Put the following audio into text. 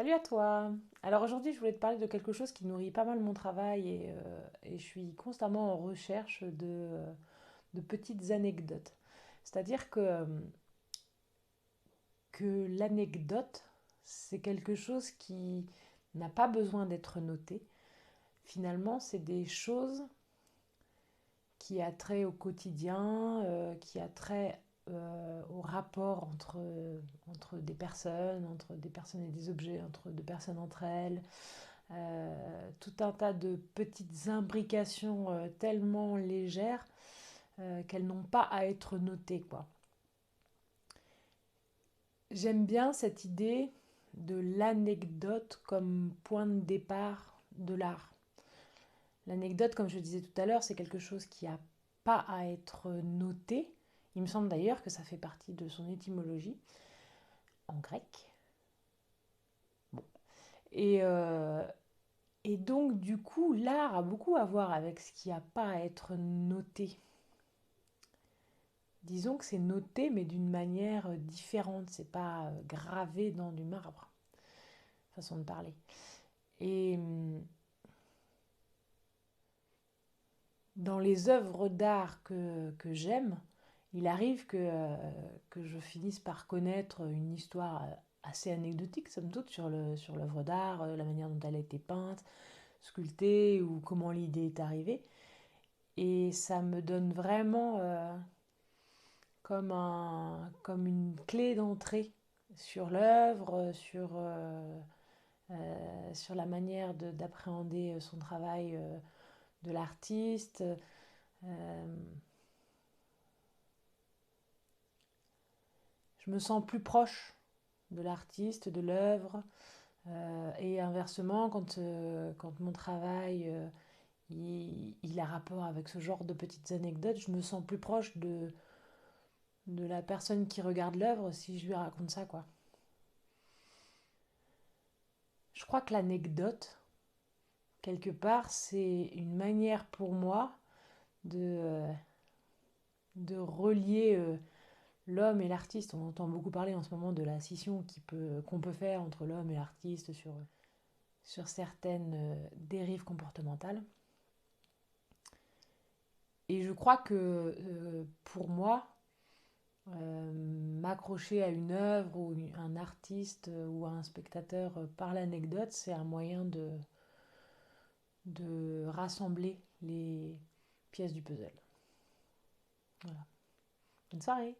Salut à toi! Alors aujourd'hui, je voulais te parler de quelque chose qui nourrit pas mal mon travail et je suis constamment en recherche de petites anecdotes. C'est-à-dire que l'anecdote, c'est quelque chose qui n'a pas besoin d'être noté. Finalement, c'est des choses qui a trait au quotidien, qui a trait au rapport entre des personnes et des objets, entre deux personnes entre elles. Tout un tas de petites imbrications tellement légères qu'elles n'ont pas à être notées, quoi. J'aime bien cette idée de l'anecdote comme point de départ de l'art. L'anecdote, comme je le disais tout à l'heure, c'est quelque chose qui n'a pas à être noté. Il me semble d'ailleurs que ça fait partie de son étymologie en grec. Et, euh, et donc, du coup, l'art a beaucoup à voir avec ce qui n'a pas à être noté. Disons que c'est noté, mais d'une manière différente. C'est pas gravé dans du marbre, façon de parler. Et dans les œuvres d'art que j'aime, il arrive que je finisse par connaître une histoire assez anecdotique, somme toute, sur l'œuvre d'art, la manière dont elle a été peinte, sculptée, ou comment l'idée est arrivée. Et ça me donne vraiment comme une clé d'entrée sur l'œuvre, sur la manière d'appréhender son travail de l'artiste. Euh, je me sens plus proche de l'artiste, de l'œuvre. Et inversement, quand mon travail il a rapport avec ce genre de petites anecdotes, je me sens plus proche de la personne qui regarde l'œuvre si je lui raconte ça, quoi. Je crois que l'anecdote, quelque part, c'est une manière pour moi de, de relier l'homme et l'artiste. On entend beaucoup parler en ce moment de la scission qu'on peut faire entre l'homme et l'artiste sur certaines dérives comportementales. Et je crois que pour moi, m'accrocher à une œuvre ou un artiste ou à un spectateur par l'anecdote, c'est un moyen de rassembler les pièces du puzzle. Voilà. Bonne soirée!